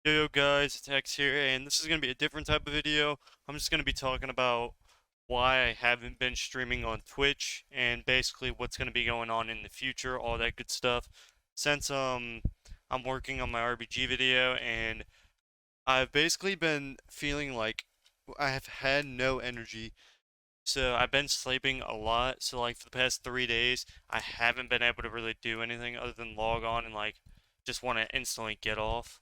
Yo guys, it's X here, and this is going to be a different type of video. I'm just going to be talking about why I haven't been streaming on Twitch and basically what's going to be going on in the future, all that good stuff. Since I'm working on my RBG video and I've basically been feeling like I have had no energy. So I've been sleeping a lot. So like for the past 3 days, I haven't been able to really do anything other than log on and like just want to instantly get off.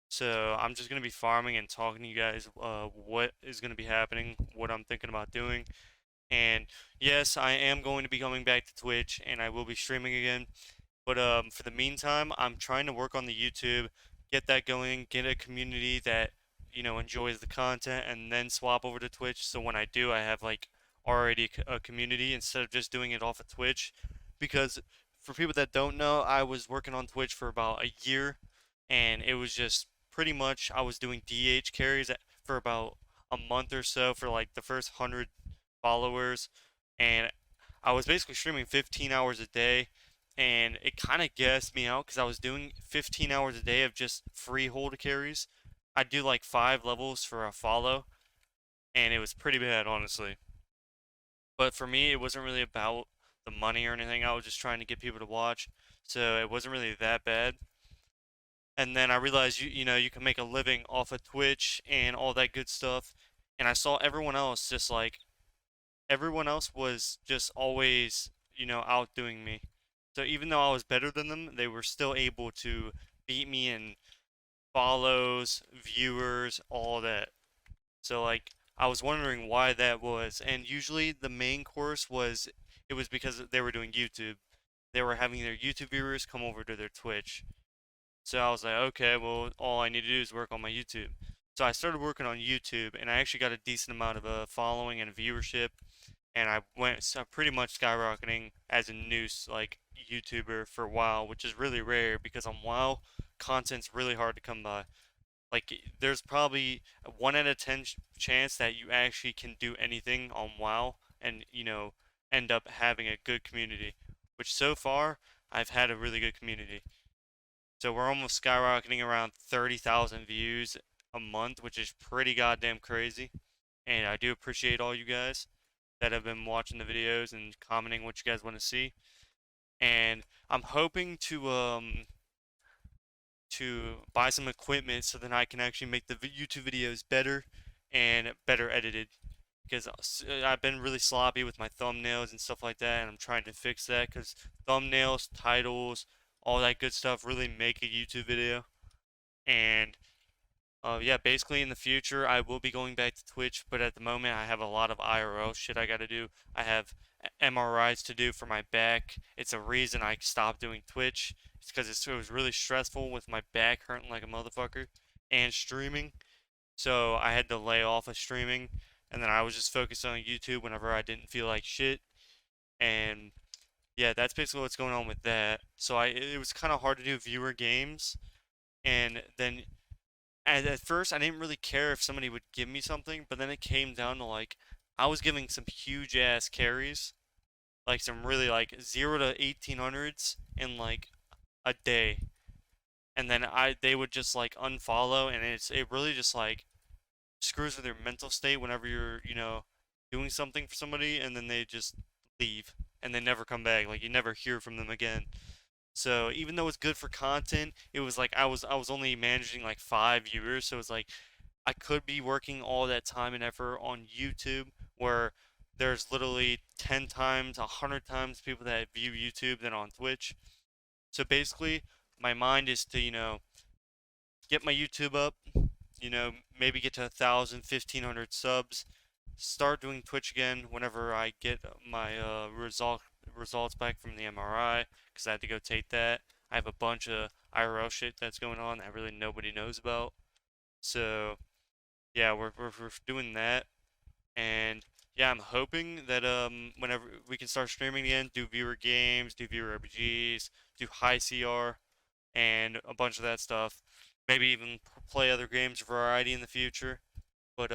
So I'm just gonna be farming and talking to you guys what is gonna be happening, what I'm thinking about doing. And yes, I am going to be coming back to Twitch and I will be streaming again. But for the meantime, I'm trying to work on the YouTube, get that going, get a community that enjoys the content, and then swap over to Twitch. So when I do, I have like already a community instead of just doing it off of Twitch. Because for people that don't know, I was working on Twitch for about a year, and it was just pretty much I was doing DH carries for about a month or so for like the first 100 followers, and I was basically streaming 15 hours a day, and it kind of gassed me out because I was doing 15 hours a day of just free hold carries. I'd do like 5 levels for a follow, and it was pretty bad, honestly. But for me, it wasn't really about the money or anything. I was just trying to get people to watch, so it wasn't really that bad. And then I realized you can make a living off of Twitch and all that good stuff. And I saw everyone else just like everyone else was just always, outdoing me. So even though I was better than them, they were still able to beat me in follows, viewers, all that. So like I was wondering why that was. And usually the main course was it was because they were doing YouTube. They were having their YouTube viewers come over to their Twitch. So I was like, okay, well, all I need to do is work on my YouTube. So I started working on YouTube, and I actually got a decent amount of following and viewership, and I went pretty much skyrocketing as a news like YouTuber for WoW, which is really rare because on WoW, content's really hard to come by. Like, there's probably a 1 out of 10 chance that you actually can do anything on WoW and end up having a good community. Which so far, I've had a really good community. So we're almost skyrocketing around 30,000 views a month, which is pretty goddamn crazy. And I do appreciate all you guys that have been watching the videos and commenting what you guys want to see. And I'm hoping to buy some equipment so that I can actually make the YouTube videos better and better edited. Because I've been really sloppy with my thumbnails and stuff like that, and I'm trying to fix that because thumbnails, titles, all that good stuff really make a YouTube video. And yeah, basically in the future I will be going back to Twitch, but at the moment I have a lot of IRL shit I gotta do. I have MRIs to do for my back. It's a reason I stopped doing Twitch. It's because it was really stressful with my back hurting like a motherfucker and streaming. So I had to lay off of streaming, and then I was just focused on YouTube whenever I didn't feel like shit. And yeah, that's basically what's going on with that. So it was kind of hard to do viewer games, and then and at first, I didn't really care if somebody would give me something, but then it came down to like I was giving some huge ass carries, like some really like 0 to 1800s in like a day, and then they would just like unfollow, and it really just like screws with your mental state whenever you're doing something for somebody, and then they just leave and they never come back. Like you never hear from them again. So even though it's good for content, it was like I was only managing like 5 viewers, so it's like I could be working all that time and effort on YouTube where there's literally 10 times, 100 times people that view YouTube than on Twitch. So basically, my mind is to, get my YouTube up, maybe get to 1,000, 1,500 subs, start doing Twitch again whenever I get my results back from the MRI because I had to go take that. I have a bunch of IRL shit that's going on that really nobody knows about. So yeah, we're doing that, and yeah, I'm hoping that whenever we can start streaming again, do viewer games, do viewer RPGs, do high CR, and a bunch of that stuff. Maybe even play other games variety in the future. But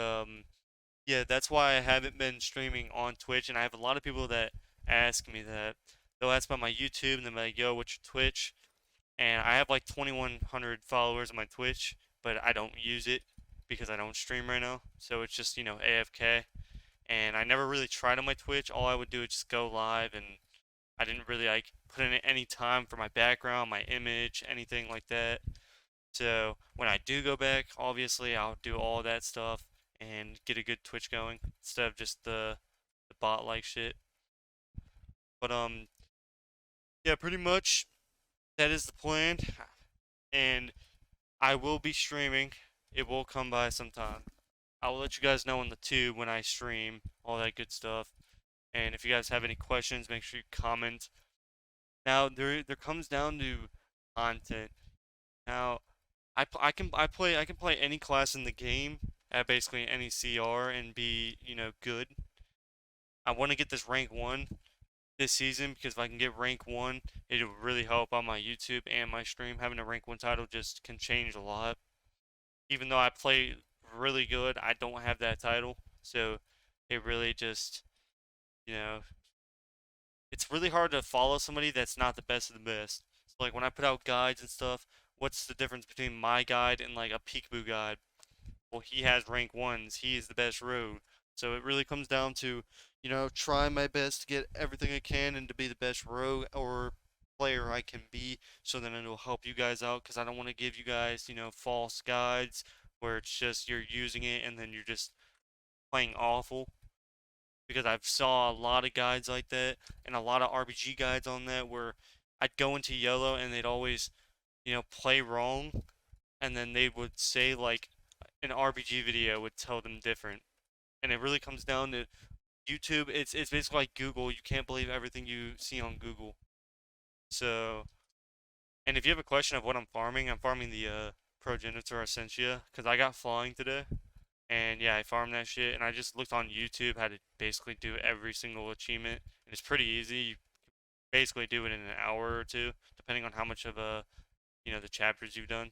yeah, that's why I haven't been streaming on Twitch, and I have a lot of people that ask me that. They'll ask about my YouTube, and they're like, "Yo, what's your Twitch?" And I have like 2,100 followers on my Twitch, but I don't use it because I don't stream right now. So it's just, AFK. And I never really tried on my Twitch. All I would do is just go live, and I didn't really like put in any time for my background, my image, anything like that. So when I do go back, obviously I'll do all that stuff and get a good Twitch going instead of just the bot like shit. But yeah, pretty much that is the plan. And I will be streaming. It will come by sometime. I will let you guys know on the tube when I stream, all that good stuff. And if you guys have any questions, make sure you comment. Now there comes down to content. Now I can play any class in the game at basically any CR and be, good. I want to get this rank 1 this season because if I can get rank 1, it'll really help on my YouTube and my stream. Having a rank 1 title just can change a lot. Even though I play really good, I don't have that title. So it really just, you know, it's really hard to follow somebody that's not the best of the best. So like when I put out guides and stuff, what's the difference between my guide and like a Peekaboo guide? Well, he has rank 1s. He is the best rogue. So it really comes down to, trying my best to get everything I can and to be the best rogue or player I can be so then it'll help you guys out because I don't want to give you guys, false guides where it's just you're using it and then you're just playing awful because I've saw a lot of guides like that and a lot of RBG guides on that where I'd go into yellow and they'd always, play wrong and then they would say like an RBG video would tell them different. And it really comes down to YouTube. It's basically like Google. You can't believe everything you see on Google. So, and if you have a question of what I'm farming the Progenitor Essentia because I got flying today. And yeah, I farmed that shit, and I just looked on YouTube how to basically do every single achievement, and it's pretty easy. You basically do it in an hour or two, depending on how much of the chapters you've done.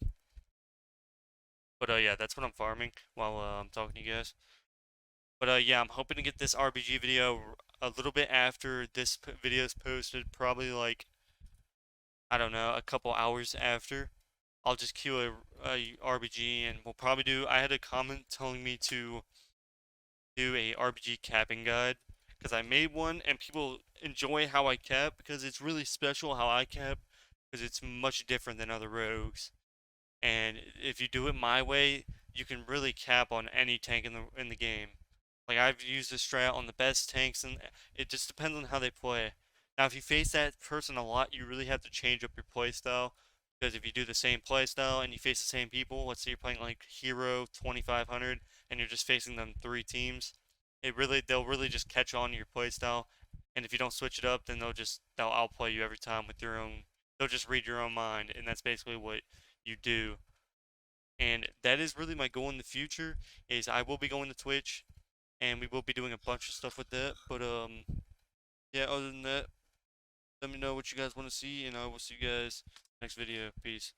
But yeah, that's what I'm farming while I'm talking to you guys. But yeah, I'm hoping to get this RBG video a little bit after this video is posted, probably like, I don't know, a couple hours after. I'll just queue a RBG, and we'll probably do. I had a comment telling me to do a RBG capping guide because I made one and people enjoy how I cap because it's really special how I cap because it's much different than other rogues. And if you do it my way, you can really cap on any tank in the game. Like I've used this strat on the best tanks, and it just depends on how they play. Now, if you face that person a lot, you really have to change up your playstyle. Because if you do the same playstyle and you face the same people, let's say you're playing like Hero 2500 and you're just facing them 3 teams, they'll really just catch on to your playstyle. And if you don't switch it up, then they'll outplay you every time with their own. They'll just read your own mind, and that's basically what you do. And that is really my goal in the future. Is I will be going to Twitch and we will be doing a bunch of stuff with that. But yeah, other than that, let me know what you guys want to see, and I will see you guys next video. Peace.